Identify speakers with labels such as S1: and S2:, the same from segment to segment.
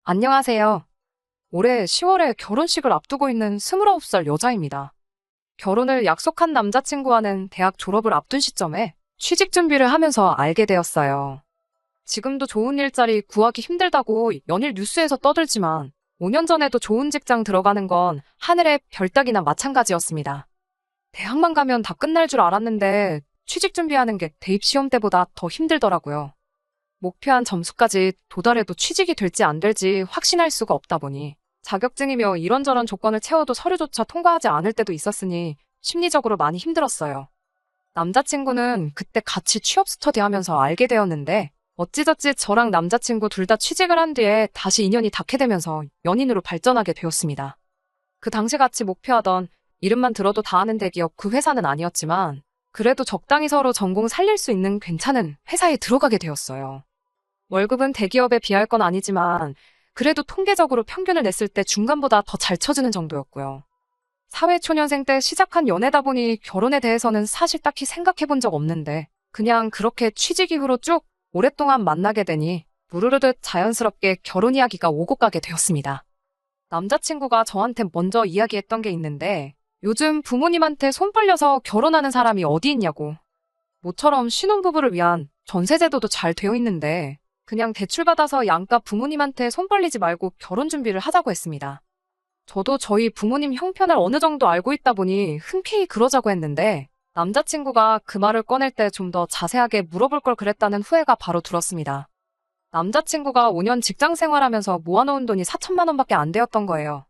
S1: 안녕하세요. 올해 10월에 결혼식을 앞두고 있는 29살 여자입니다. 결혼을 약속한 남자친구와는 대학 졸업을 앞둔 시점에 취직 준비를 하면서 알게 되었어요. 지금도 좋은 일자리 구하기 힘들다고 연일 뉴스에서 떠들지만 5년 전에도 좋은 직장 들어가는 건 하늘의 별 따기나 마찬가지였습니다. 대학만 가면 다 끝날 줄 알았는데 취직 준비하는 게 대입 시험 때보다 더 힘들더라고요. 목표한 점수까지 도달해도 취직이 될지 안 될지 확신할 수가 없다 보니 자격증이며 이런저런 조건을 채워도 서류조차 통과하지 않을 때도 있었으니 심리적으로 많이 힘들었어요. 남자친구는 그때 같이 취업 스터디하면서 알게 되었는데 어찌저찌 저랑 남자친구 둘 다 취직을 한 뒤에 다시 인연이 닿게 되면서 연인으로 발전하게 되었습니다. 그 당시 같이 목표하던 이름만 들어도 다 아는 대기업 그 회사는 아니었지만 그래도 적당히 서로 전공 살릴 수 있는 괜찮은 회사에 들어가게 되었어요. 월급은 대기업에 비할 건 아니지만 그래도 통계적으로 평균을 냈을 때 중간보다 더 잘 쳐주는 정도였고요. 사회초년생 때 시작한 연애다 보니 결혼에 대해서는 사실 딱히 생각해 본 적 없는데 그냥 그렇게 취직 이후로 쭉 오랫동안 만나게 되니 무르르듯 자연스럽게 결혼 이야기가 오고 가게 되었습니다. 남자친구가 저한테 먼저 이야기했던 게 있는데 요즘 부모님한테 손 벌려서 결혼하는 사람이 어디 있냐고. 모처럼 신혼부부를 위한 전세제도도 잘 되어 있는데 그냥 대출받아서 양가 부모님한테 손 벌리지 말고 결혼 준비를 하자고 했습니다. 저도 저희 부모님 형편을 어느 정도 알고 있다 보니 흔쾌히 그러자고 했는데 남자친구가 그 말을 꺼낼 때 좀 더 자세하게 물어볼 걸 그랬다는 후회가 바로 들었습니다. 남자친구가 5년 직장 생활하면서 모아놓은 돈이 4천만 원밖에 안 되었던 거예요.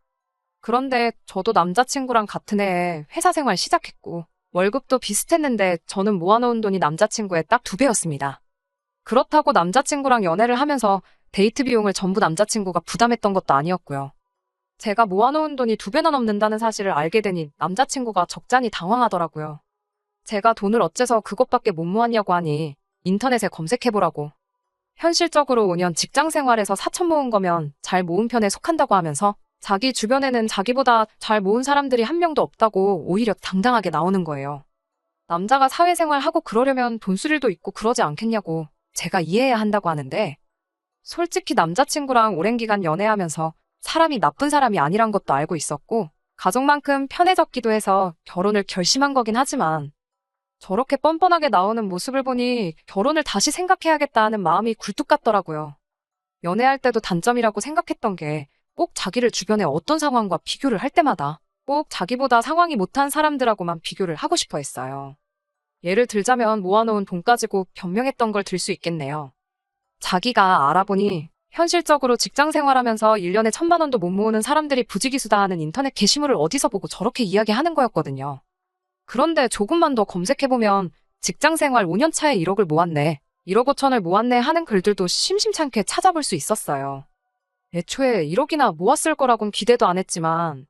S1: 그런데 저도 남자친구랑 같은 해에 회사 생활 시작했고 월급도 비슷했는데 저는 모아놓은 돈이 남자친구의 딱 2배였습니다. 그렇다고 남자친구랑 연애를 하면서 데이트 비용을 전부 남자친구가 부담했던 것도 아니었고요. 제가 모아놓은 돈이 2배나 넘는다는 사실을 알게 되니 남자친구가 적잖이 당황하더라고요. 제가 돈을 어째서 그것밖에 못 모았냐고 하니 인터넷에 검색해보라고. 현실적으로 5년 직장 생활에서 4천 모은 거면 잘 모은 편에 속한다고 하면서 자기 주변에는 자기보다 잘 모은 사람들이 한 명도 없다고 오히려 당당하게 나오는 거예요. 남자가 사회생활하고 그러려면 돈 쓸 일도 있고 그러지 않겠냐고 제가 이해해야 한다고 하는데 솔직히 남자친구랑 오랜 기간 연애하면서 사람이 나쁜 사람이 아니란 것도 알고 있었고 가족만큼 편해졌기도 해서 결혼을 결심한 거긴 하지만 저렇게 뻔뻔하게 나오는 모습을 보니 결혼을 다시 생각해야겠다 하는 마음이 굴뚝 같더라고요. 연애할 때도 단점이라고 생각했던 게 꼭 자기를 주변에 어떤 상황과 비교를 할 때마다 꼭 자기보다 상황이 못한 사람들하고만 비교를 하고 싶어 했어요. 예를 들자면 모아놓은 돈 가지고 변명했던 걸 들 수 있겠네요. 자기가 알아보니 현실적으로 직장 생활하면서 1년에 1,000만 원도 못 모으는 사람들이 부지기수다 하는 인터넷 게시물을 어디서 보고 저렇게 이야기하는 거였거든요. 그런데 조금만 더 검색해보면 직장 생활 5년 차에 1억을 모았네, 1억 5천을 모았네 하는 글들도 심심찮게 찾아볼 수 있었어요. 애초에 1억이나 모았을 거라곤 기대도 안 했지만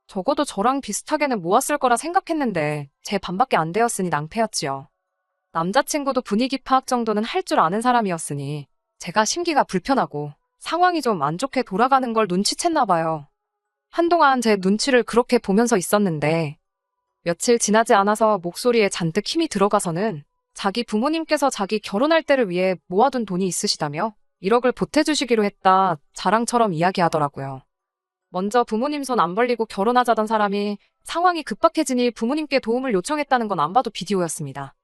S1: 적어도 저랑 비슷하게는 모았을 거라 생각했는데 제 반밖에 안 되었으니 낭패였지요. 남자친구도 분위기 파악 정도는 할 줄 아는 사람이었으니 제가 심기가 불편하고 상황이 좀 안 좋게 돌아가는 걸 눈치챘나 봐요. 한동안 제 눈치를 그렇게 보면서 있었는데 며칠 지나지 않아서 목소리에 잔뜩 힘이 들어가서는 자기 부모님께서 자기 결혼할 때를 위해 모아둔 돈이 있으시다며 1억을 보태주시기로 했다 자랑처럼 이야기하더라고요. 먼저 부모님 손 안 벌리고 결혼하자던 사람이 상황이 급박해지니 부모님께 도움을 요청했다는 건 안 봐도 비디오였습니다.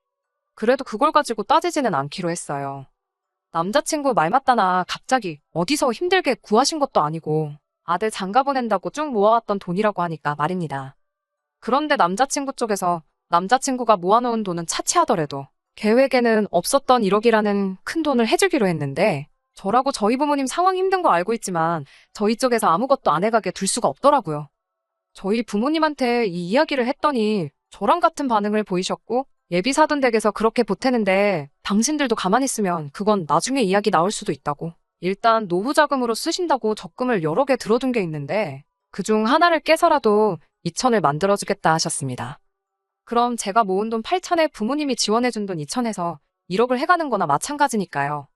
S1: 그래도 그걸 가지고 따지지는 않기로 했어요. 남자친구 말 맞다나 갑자기 어디서 힘들게 구하신 것도 아니고 아들 장가 보낸다고 쭉 모아왔던 돈이라고 하니까 말입니다. 그런데 남자친구 쪽에서 남자친구가 모아놓은 돈은 차치하더라도 계획에는 없었던 1억이라는 큰 돈을 해주기로 했는데 저라고 저희 부모님 상황 힘든 거 알고 있지만 저희 쪽에서 아무것도 안 해가게 둘 수가 없더라고요. 저희 부모님한테 이 이야기를 했더니 저랑 같은 반응을 보이셨고 예비 사돈 댁에서 그렇게 보태는데 당신들도 가만히 있으면 그건 나중에 이야기 나올 수도 있다고. 일단 노후 자금으로 쓰신다고 적금을 여러 개 들어둔 게 있는데 그중 하나를 깨서라도 2천을 만들어주겠다 하셨습니다. 그럼 제가 모은 돈 8천에 부모님이 지원해준 돈 2천에서 1억을 해가는 거나 마찬가지니까요.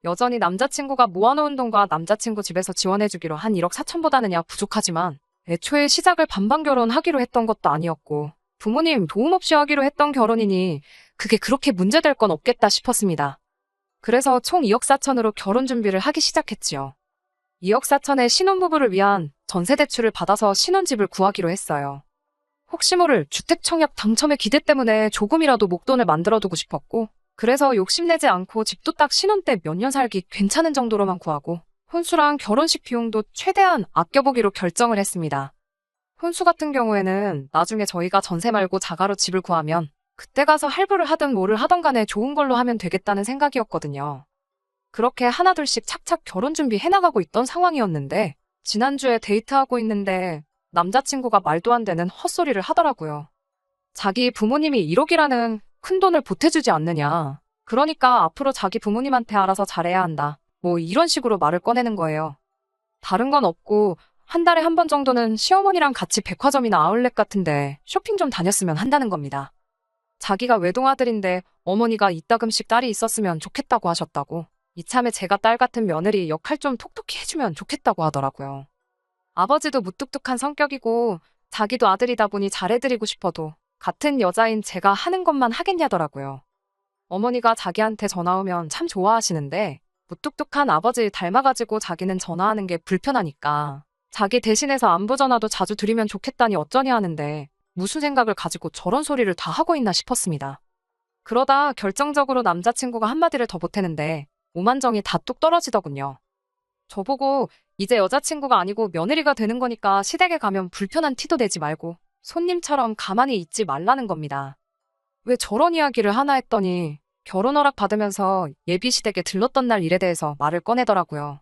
S1: 여전히 남자친구가 모아놓은 돈과 남자친구 집에서 지원해주기로 한 1억 4천보다는야 부족하지만 애초에 시작을 반반 결혼하기로 했던 것도 아니었고 부모님 도움 없이 하기로 했던 결혼이니 그게 그렇게 문제될 건 없겠다 싶었습니다. 그래서 총 2억 4천으로 결혼 준비를 하기 시작했지요. 2억 4천의 신혼부부를 위한 전세대출을 받아서 신혼집을 구하기로 했어요. 혹시 모를 주택청약 당첨의 기대 때문에 조금이라도 목돈을 만들어두고 싶었고, 그래서 욕심내지 않고 집도 딱 신혼 때 몇 년 살기 괜찮은 정도로만 구하고, 혼수랑 결혼식 비용도 최대한 아껴보기로 결정을 했습니다. 혼수 같은 경우에는 나중에 저희가 전세 말고 자가로 집을 구하면 그때 가서 할부를 하든 뭐를 하던 간에 좋은 걸로 하면 되겠다는 생각이었거든요. 그렇게 하나둘씩 착착 결혼 준비 해나가고 있던 상황이었는데, 지난주에 데이트하고 있는데 남자친구가 말도 안 되는 헛소리를 하더라고요. 자기 부모님이 1억이라는 큰 돈을 보태주지 않느냐. 그러니까 앞으로 자기 부모님한테 알아서 잘해야 한다. 뭐 이런 식으로 말을 꺼내는 거예요. 다른 건 없고 한 달에 한 번 정도는 시어머니랑 같이 백화점이나 아울렛 같은데 쇼핑 좀 다녔으면 한다는 겁니다. 자기가 외동아들인데 어머니가 이따금씩 딸이 있었으면 좋겠다고 하셨다고. 이참에 제가 딸 같은 며느리 역할 좀 톡톡히 해주면 좋겠다고 하더라고요. 아버지도 무뚝뚝한 성격이고 자기도 아들이다 보니 잘해드리고 싶어도 같은 여자인 제가 하는 것만 하겠냐더라고요. 어머니가 자기한테 전화 오면 참 좋아하시는데 무뚝뚝한 아버지 닮아가지고 자기는 전화하는 게 불편하니까 자기 대신해서 안부 전화도 자주 드리면 좋겠다니 어쩌냐 하는데 무슨 생각을 가지고 저런 소리를 다 하고 있나 싶었습니다. 그러다 결정적으로 남자친구가 한마디를 더 보태는데 오만정이 다 뚝 떨어지더군요. 저보고 이제 여자친구가 아니고 며느리가 되는 거니까 시댁에 가면 불편한 티도 내지 말고 손님처럼 가만히 있지 말라는 겁니다. 왜 저런 이야기를 하나 했더니 결혼 허락 받으면서 예비 시댁에 들렀던 날 일에 대해서 말을 꺼내더라고요.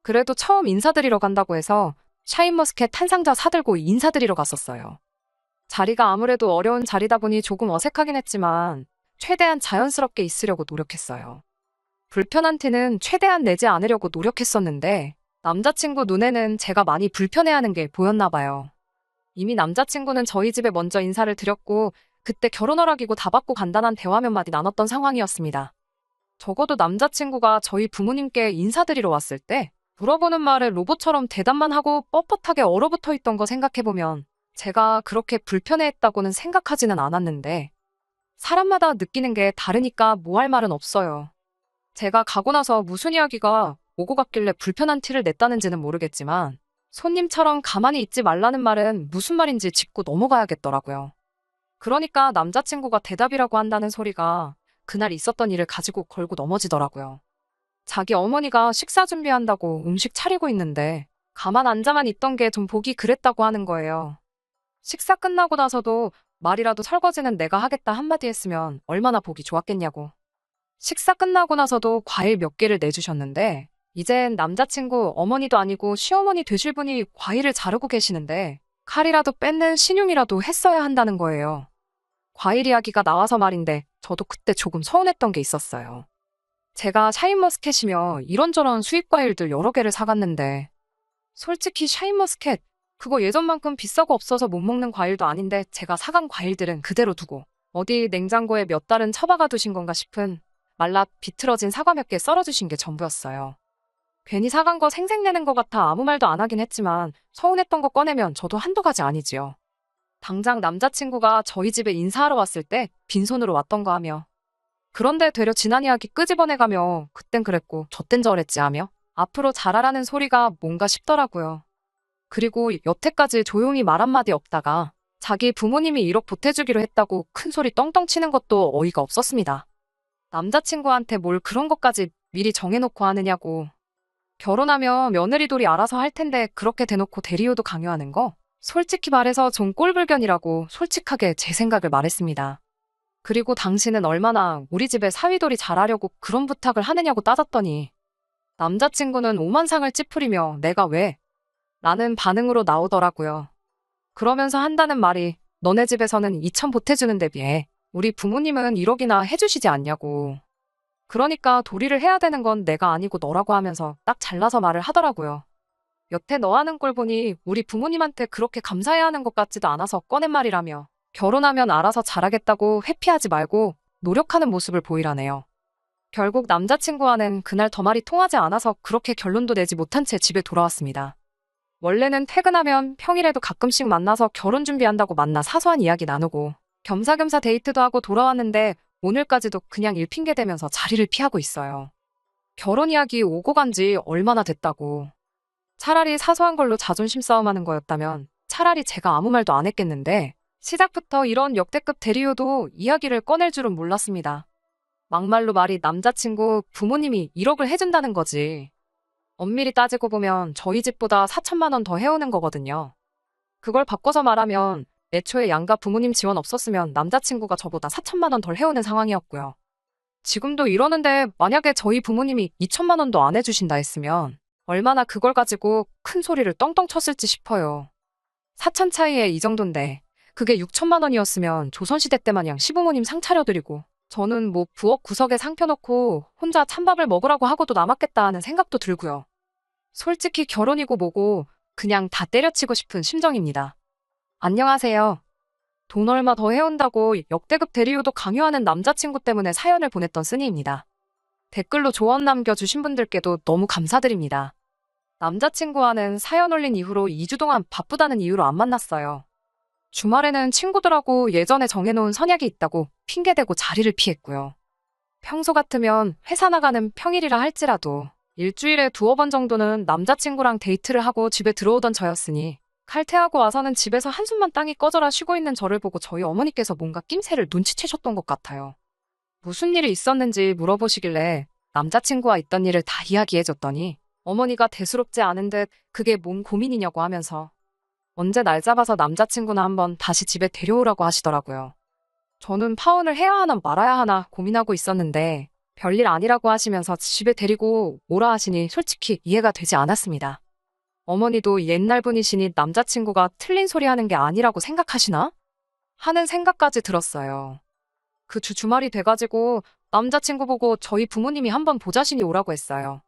S1: 그래도 처음 인사드리러 간다고 해서 샤인머스켓 한 상자 사들고 인사드리러 갔었어요. 자리가 아무래도 어려운 자리다 보니 조금 어색하긴 했지만 최대한 자연스럽게 있으려고 노력했어요. 불편한 티는 최대한 내지 않으려고 노력했었는데 남자친구 눈에는 제가 많이 불편해하는 게 보였나 봐요. 이미 남자친구는 저희 집에 먼저 인사를 드렸고 그때 결혼 허락이고 다 받고 간단한 대화 몇 마디 나눴던 상황이었습니다. 적어도 남자친구가 저희 부모님께 인사드리러 왔을 때 물어보는 말에 로봇처럼 대답만 하고 뻣뻣하게 얼어붙어 있던 거 생각해보면 제가 그렇게 불편해했다고는 생각하지는 않았는데 사람마다 느끼는 게 다르니까 뭐 할 말은 없어요. 제가 가고 나서 무슨 이야기가 오고 갔길래 불편한 티를 냈다는지는 모르겠지만 손님처럼 가만히 있지 말라는 말은 무슨 말인지 짚고 넘어가야겠더라고요. 그러니까 남자친구가 대답이라고 한다는 소리가 그날 있었던 일을 가지고 걸고 넘어지더라고요. 자기 어머니가 식사 준비한다고 음식 차리고 있는데 가만 앉아만 있던 게 좀 보기 그랬다고 하는 거예요. 식사 끝나고 나서도 말이라도 설거지는 내가 하겠다 한마디 했으면 얼마나 보기 좋았겠냐고. 식사 끝나고 나서도 과일 몇 개를 내주셨는데 이젠 남자친구 어머니도 아니고 시어머니 되실 분이 과일을 자르고 계시는데 칼이라도 뺏는 신용이라도 했어야 한다는 거예요. 과일 이야기가 나와서 말인데 저도 그때 조금 서운했던 게 있었어요. 제가 샤인머스켓이며 이런저런 수입 과일들 여러 개를 사갔는데 솔직히 샤인머스켓 그거 예전만큼 비싸고 없어서 못 먹는 과일도 아닌데 제가 사간 과일들은 그대로 두고 어디 냉장고에 몇 달은 처박아 두신 건가 싶은 말라 비틀어진 사과 몇 개 썰어주신 게 전부였어요. 괜히 사간 거 생색내는 것 같아 아무 말도 안 하긴 했지만 서운했던 거 꺼내면 저도 한두 가지 아니지요. 당장 남자친구가 저희 집에 인사하러 왔을 때 빈손으로 왔던 거 하며 그런데 되려 지난 이야기 끄집어내가며 그땐 그랬고 저땐 저랬지 하며 앞으로 잘하라는 소리가 뭔가 싶더라고요. 그리고 여태까지 조용히 말 한마디 없다가 자기 부모님이 1억 보태주기로 했다고 큰 소리 떵떵 치는 것도 어이가 없었습니다. 남자친구한테 뭘 그런 것까지 미리 정해놓고 하느냐고. 결혼하면 며느리돌이 알아서 할 텐데 그렇게 대놓고 대리효도 강요하는 거? 솔직히 말해서 좀 꼴불견이라고 솔직하게 제 생각을 말했습니다. 그리고 당신은 얼마나 우리 집에 사위돌이 잘하려고 그런 부탁을 하느냐고 따졌더니 남자친구는 오만상을 찌푸리며 내가 왜? 라는 반응으로 나오더라고요. 그러면서 한다는 말이 너네 집에서는 2천 보태주는 데 비해 우리 부모님은 1억이나 해주시지 않냐고. 그러니까 도리를 해야 되는 건 내가 아니고 너라고 하면서 딱 잘라서 말을 하더라고요. 여태 너 하는 꼴 보니 우리 부모님한테 그렇게 감사해야 하는 것 같지도 않아서 꺼낸 말이라며 결혼하면 알아서 잘하겠다고 회피하지 말고 노력하는 모습을 보이라네요. 결국 남자친구와는 그날 더 말이 통하지 않아서 그렇게 결론도 내지 못한 채 집에 돌아왔습니다. 원래는 퇴근하면 평일에도 가끔씩 만나서 결혼 준비한다고 만나 사소한 이야기 나누고 겸사겸사 데이트도 하고 돌아왔는데 오늘까지도 그냥 일 핑계 대면서 자리를 피하고 있어요. 결혼 이야기 오고 간지 얼마나 됐다고. 차라리 사소한 걸로 자존심 싸움하는 거였다면 차라리 제가 아무 말도 안 했겠는데 시작부터 이런 역대급 대리요도 이야기를 꺼낼 줄은 몰랐습니다. 막말로 말이 남자친구 부모님이 1억을 해준다는 거지. 엄밀히 따지고 보면 저희 집보다 4천만 원 더 해오는 거거든요. 그걸 바꿔서 말하면 애초에 양가 부모님 지원 없었으면 남자친구가 저보다 4천만 원 덜 해오는 상황이었고요. 지금도 이러는데 만약에 저희 부모님이 2천만 원도 안 해주신다 했으면 얼마나 그걸 가지고 큰 소리를 떵떵 쳤을지 싶어요. 4천 차이에 이 정도인데 그게 6천만 원이었으면 조선시대 때 마냥 시부모님 상 차려드리고 저는 뭐 부엌 구석에 상 펴놓고 혼자 찬밥을 먹으라고 하고도 남았겠다 하는 생각도 들고요. 솔직히 결혼이고 뭐고 그냥 다 때려치고 싶은 심정입니다. 안녕하세요. 돈 얼마 더 해온다고 역대급 대리요도 강요하는 남자친구 때문에 사연을 보냈던 쓰니입니다. 댓글로 조언 남겨주신 분들께도 너무 감사드립니다. 남자친구와는 사연 올린 이후로 2주 동안 바쁘다는 이유로 안 만났어요. 주말에는 친구들하고 예전에 정해놓은 선약이 있다고 핑계대고 자리를 피했고요. 평소 같으면 회사 나가는 평일이라 할지라도 일주일에 2-번 정도는 남자친구랑 데이트를 하고 집에 들어오던 저였으니 칼퇴하고 와서는 집에서 한숨만 땅이 꺼져라 쉬고 있는 저를 보고 저희 어머니께서 뭔가 낌새를 눈치채셨던 것 같아요. 무슨 일이 있었는지 물어보시길래 남자친구와 있던 일을 다 이야기해줬더니 어머니가 대수롭지 않은 듯 그게 뭔 고민이냐고 하면서 언제 날 잡아서 남자친구나 한번 다시 집에 데려오라고 하시더라고요. 저는 파혼을 해야 하나 말아야 하나 고민하고 있었는데 별일 아니라고 하시면서 집에 데리고 오라 하시니 솔직히 이해가 되지 않았습니다. 어머니도 옛날 분이시니 남자친구가 틀린 소리 하는 게 아니라고 생각하시나? 하는 생각까지 들었어요. 그 주말이 돼가지고 남자친구 보고 저희 부모님이 한번 보자시니 오라고 했어요.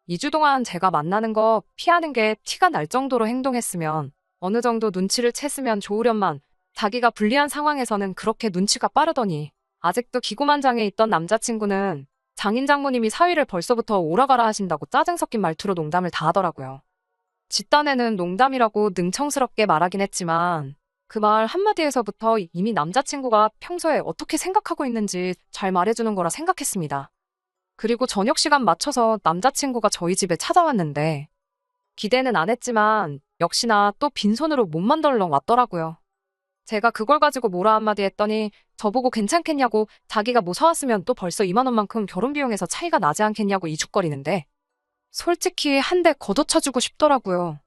S1: 2주 동안 제가 만나는 거 피하는 게 티가 날 정도로 행동했으면 어느 정도 눈치를 챘으면 좋으련만 자기가 불리한 상황에서는 그렇게 눈치가 빠르더니 아직도 기고만장해 있던 남자친구는 장인 장모님이 사위를 벌써부터 오라가라 하신다고 짜증 섞인 말투로 농담을 다 하더라고요. 집단에는 농담이라고 능청스럽게 말하긴 했지만 그 말 한마디에서부터 이미 남자친구가 평소에 어떻게 생각하고 있는지 잘 말해주는 거라 생각했습니다. 그리고 저녁 시간 맞춰서 남자친구가 저희 집에 찾아왔는데 기대는 안 했지만 역시나 또 빈손으로 몸만 덜렁 왔더라고요. 제가 그걸 가지고 뭐라 한마디 했더니 저보고 괜찮겠냐고 자기가 뭐 사왔으면 또 벌써 2만 원만큼 결혼 비용에서 차이가 나지 않겠냐고 이죽거리는데 솔직히 한 대 걷어차주고 싶더라고요.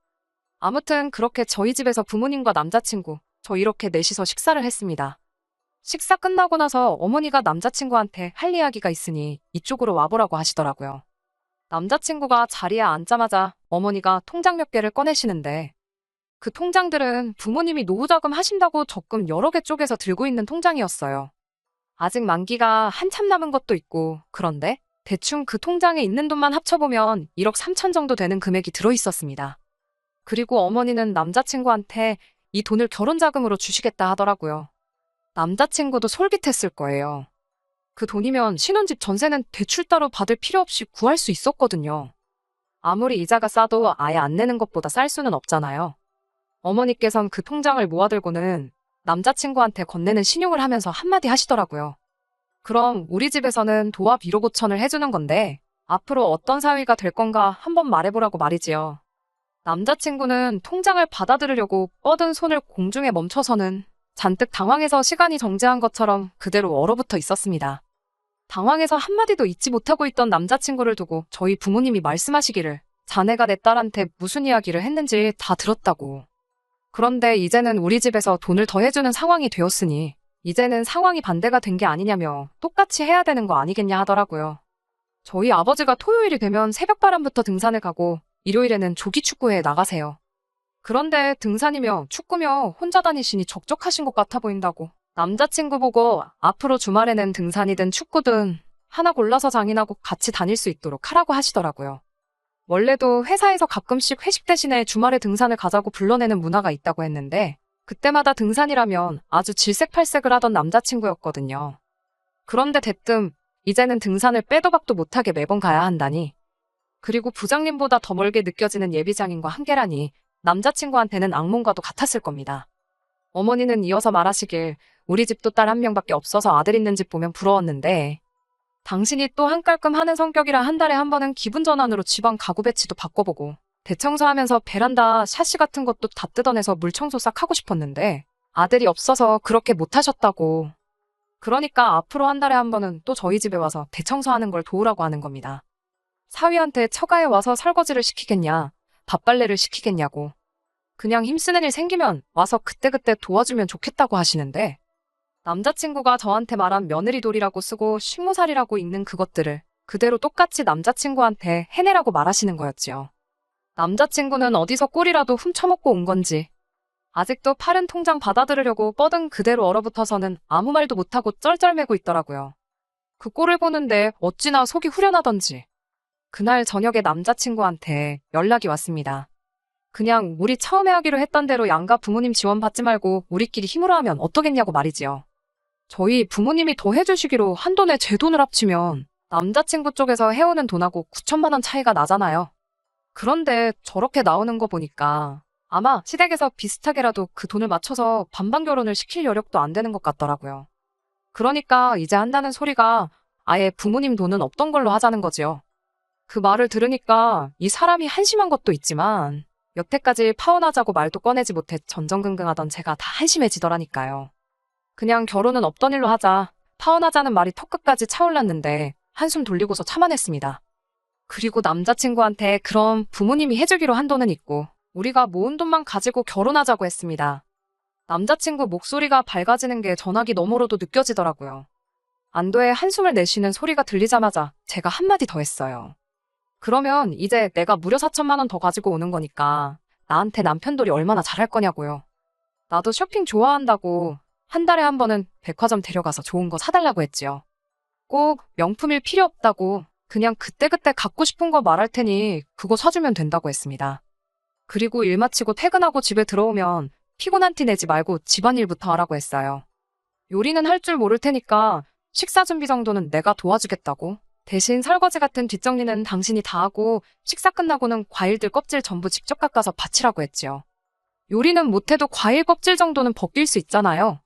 S1: 아무튼 그렇게 저희 집에서 부모님과 남자친구 저 이렇게 넷이서 식사를 했습니다. 식사 끝나고 나서 어머니가 남자친구한테 할 이야기가 있으니 이쪽으로 와보라고 하시더라고요. 남자친구가 자리에 앉자마자 어머니가 통장 몇 개를 꺼내시는데 그 통장들은 부모님이 노후자금 하신다고 적금 여러 개 쪼개서 들고 있는 통장이었어요. 아직 만기가 한참 남은 것도 있고 그런데 대충 그 통장에 있는 돈만 합쳐보면 1억 3천 정도 되는 금액이 들어있었습니다. 그리고 어머니는 남자친구한테 이 돈을 결혼자금으로 주시겠다 하더라고요. 남자친구도 솔깃했을 거예요. 그 돈이면 신혼집 전세는 대출 따로 받을 필요 없이 구할 수 있었거든요. 아무리 이자가 싸도 아예 안 내는 것보다 쌀 수는 없잖아요. 어머니께선 그 통장을 모아들고는 남자친구한테 건네는 신용을 하면서 한마디 하시더라고요. 그럼 우리 집에서는 도합 1억 5천을 해주는 건데 앞으로 어떤 사위가 될 건가 한번 말해보라고 말이지요. 남자친구는 통장을 받아들이려고 뻗은 손을 공중에 멈춰서는 잔뜩 당황해서 시간이 정지한 것처럼 그대로 얼어붙어 있었습니다. 당황해서 한마디도 잊지 못하고 있던 남자친구를 두고 저희 부모님이 말씀하시기를 자네가 내 딸한테 무슨 이야기를 했는지 다 들었다고. 그런데 이제는 우리 집에서 돈을 더 해주는 상황이 되었으니 이제는 상황이 반대가 된 게 아니냐며 똑같이 해야 되는 거 아니겠냐 하더라고요. 저희 아버지가 토요일이 되면 새벽바람부터 등산을 가고 일요일에는 조기축구회에 나가세요. 그런데 등산이며 축구며 혼자 다니시니 적적하신 것 같아 보인다고. 남자친구 보고 앞으로 주말에는 등산이든 축구든 하나 골라서 장인하고 같이 다닐 수 있도록 하라고 하시더라고요. 원래도 회사에서 가끔씩 회식 대신에 주말에 등산을 가자고 불러내는 문화가 있다고 했는데 그때마다 등산이라면 아주 질색팔색을 하던 남자친구였거든요. 그런데 대뜸 이제는 등산을 빼도 박도 못하게 매번 가야 한다니. 그리고 부장님보다 더 멀게 느껴지는 예비장인과 한계라니 남자친구한테는 악몽과도 같았을 겁니다. 어머니는 이어서 말하시길 우리 집도 딸 한 명밖에 없어서 아들 있는 집 보면 부러웠는데 당신이 또 한깔끔 하는 성격이라 한 달에 한 번은 기분 전환으로 집안 가구 배치도 바꿔보고 대청소하면서 베란다 샤시 같은 것도 다 뜯어내서 물청소 싹 하고 싶었는데 아들이 없어서 그렇게 못하셨다고. 그러니까 앞으로 한 달에 한 번은 또 저희 집에 와서 대청소하는 걸 도우라고 하는 겁니다. 사위한테 처가에 와서 설거지를 시키겠냐, 밥빨래를 시키겠냐고. 그냥 힘쓰는 일 생기면 와서 그때그때 도와주면 좋겠다고 하시는데 남자친구가 저한테 말한 며느리돌이라고 쓰고 식모살이라고 읽는 그것들을 그대로 똑같이 남자친구한테 해내라고 말하시는 거였지요. 남자친구는 어디서 꿀이라도 훔쳐먹고 온 건지 아직도 파른 통장 받아들으려고 뻗은 그대로 얼어붙어서는 아무 말도 못하고 쩔쩔매고 있더라고요. 그 꼴을 보는데 어찌나 속이 후련하던지. 그날 저녁에 남자친구한테 연락이 왔습니다. 그냥 우리 처음에 하기로 했던 대로 양가 부모님 지원 받지 말고 우리끼리 힘으로 하면 어떠겠냐고 말이지요. 저희 부모님이 더 해주시기로 한돈에 제 돈을 합치면 남자친구 쪽에서 해오는 돈하고 9천만 원 차이가 나잖아요. 그런데 저렇게 나오는 거 보니까 아마 시댁에서 비슷하게라도 그 돈을 맞춰서 반반 결혼을 시킬 여력도 안 되는 것 같더라고요. 그러니까 이제 한다는 소리가 아예 부모님 돈은 없던 걸로 하자는 거지요. 그 말을 들으니까 이 사람이 한심한 것도 있지만 여태까지 파혼하자고 말도 꺼내지 못해 전전긍긍하던 제가 다 한심해지더라니까요. 그냥 결혼은 없던 일로 하자, 파혼하자는 말이 턱끝까지 차올랐는데 한숨 돌리고서 참아냈습니다. 그리고 남자친구한테 그럼 부모님이 해주기로 한 돈은 있고 우리가 모은 돈만 가지고 결혼하자고 했습니다. 남자친구 목소리가 밝아지는 게 전화기 너머로도 느껴지더라고요. 안도의 한숨을 내쉬는 소리가 들리자마자 제가 한마디 더 했어요. 그러면 이제 내가 무려 4천만 원 더 가지고 오는 거니까 나한테 남편돌이 얼마나 잘할 거냐고요. 나도 쇼핑 좋아한다고 한 달에 한 번은 백화점 데려가서 좋은 거 사달라고 했지요. 꼭 명품일 필요 없다고 그냥 그때그때 갖고 싶은 거 말할 테니 그거 사주면 된다고 했습니다. 그리고 일 마치고 퇴근하고 집에 들어오면 피곤한 티 내지 말고 집안일부터 하라고 했어요. 요리는 할 줄 모를 테니까 식사 준비 정도는 내가 도와주겠다고. 대신 설거지 같은 뒷정리는 당신이 다 하고 식사 끝나고는 과일들 껍질 전부 직접 깎아서 바치라고 했지요. 요리는 못해도 과일 껍질 정도는 벗길 수 있잖아요.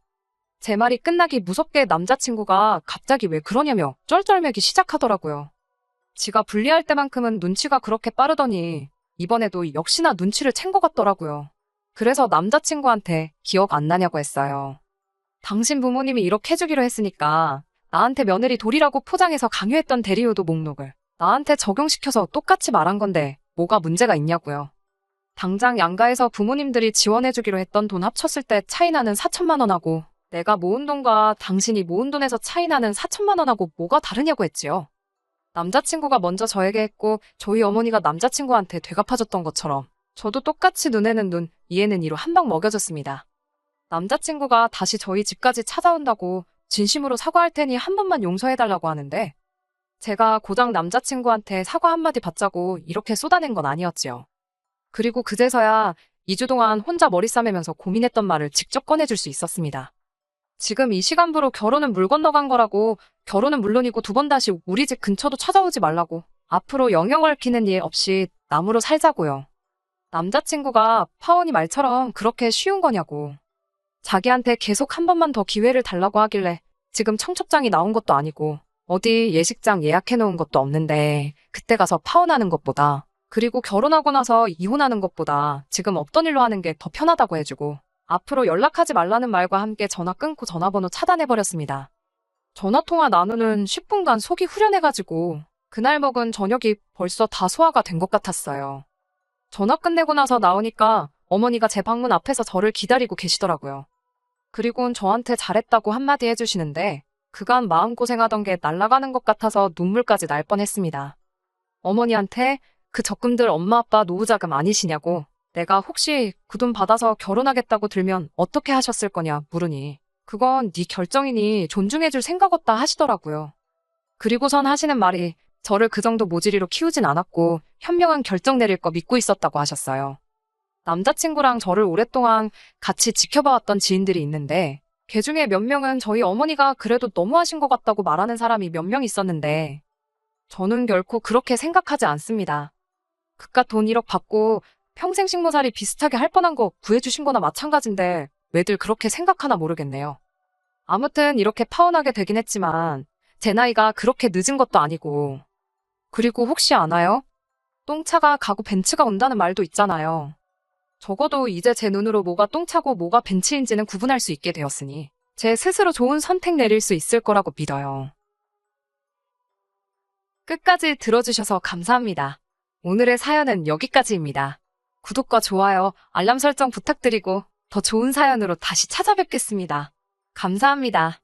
S1: 제 말이 끝나기 무섭게 남자친구가 갑자기 왜 그러냐며 쩔쩔매기 시작하더라고요. 지가 분리할 때만큼은 눈치가 그렇게 빠르더니 이번에도 역시나 눈치를 챈 것 같더라고요. 그래서 남자친구한테 기억 안 나냐고 했어요. 당신 부모님이 이렇게 해주기로 했으니까 나한테 며느리 돌이라고 포장해서 강요했던 대리효도 목록을 나한테 적용시켜서 똑같이 말한 건데 뭐가 문제가 있냐고요. 당장 양가에서 부모님들이 지원해주기로 했던 돈 합쳤을 때 차이나는 4천만 원하고 내가 모은 돈과 당신이 모은 돈에서 차이나는 4천만 원하고 뭐가 다르냐고 했지요. 남자친구가 먼저 저에게 했고 저희 어머니가 남자친구한테 되갚아줬던 것처럼 저도 똑같이 눈에는 눈, 이에는 이로 한 방 먹여줬습니다. 남자친구가 다시 저희 집까지 찾아온다고 진심으로 사과할 테니 한 번만 용서해달라고 하는데 제가 고작 남자친구한테 사과 한마디 받자고 이렇게 쏟아낸 건 아니었지요. 그리고 그제서야 2주 동안 혼자 머리 싸매면서 고민했던 말을 직접 꺼내줄 수 있었습니다. 지금 이 시간부로 결혼은 물 건너간 거라고 결혼은 물론이고 두 번 다시 우리 집 근처도 찾아오지 말라고 앞으로 영영 얽히는 일 없이 남으로 살자고요. 남자친구가 파혼이 말처럼 그렇게 쉬운 거냐고. 자기한테 계속 한 번만 더 기회를 달라고 하길래 지금 청첩장이 나온 것도 아니고 어디 예식장 예약해 놓은 것도 없는데 그때 가서 파혼하는 것보다 그리고 결혼하고 나서 이혼하는 것보다 지금 없던 일로 하는 게 더 편하다고 해주고 앞으로 연락하지 말라는 말과 함께 전화 끊고 전화번호 차단해버렸습니다. 전화통화 나누는 10분간 속이 후련해가지고 그날 먹은 저녁이 벌써 다 소화가 된 것 같았어요. 전화 끝내고 나서 나오니까 어머니가 제 방문 앞에서 저를 기다리고 계시더라고요. 그리고는 저한테 잘했다고 한마디 해주시는데 그간 마음고생하던 게 날아가는 것 같아서 눈물까지 날 뻔했습니다. 어머니한테 그 적금들 엄마 아빠 노후자금 아니시냐고 내가 혹시 그 돈 받아서 결혼하겠다고 들면 어떻게 하셨을 거냐 물으니 그건 네 결정이니 존중해줄 생각 없다 하시더라고요. 그리고선 하시는 말이 저를 그 정도 모질이로 키우진 않았고 현명한 결정 내릴 거 믿고 있었다고 하셨어요. 남자친구랑 저를 오랫동안 같이 지켜봐왔던 지인들이 있는데 걔 중에 몇 명은 저희 어머니가 그래도 너무하신 것 같다고 말하는 사람이 몇 명 있었는데 저는 결코 그렇게 생각하지 않습니다. 그깟 돈 1억 받고 평생 식모살이 비슷하게 할 뻔한 거 구해주신 거나 마찬가지인데 왜들 그렇게 생각하나 모르겠네요. 아무튼 이렇게 파혼하게 되긴 했지만 제 나이가 그렇게 늦은 것도 아니고 그리고 혹시 아나요? 똥차가 가고 벤츠가 온다는 말도 있잖아요. 적어도 이제 제 눈으로 뭐가 똥차고 뭐가 벤츠인지는 구분할 수 있게 되었으니 제 스스로 좋은 선택 내릴 수 있을 거라고 믿어요. 끝까지 들어주셔서 감사합니다. 오늘의 사연은 여기까지입니다. 구독과 좋아요, 알람 설정 부탁드리고 더 좋은 사연으로 다시 찾아뵙겠습니다. 감사합니다.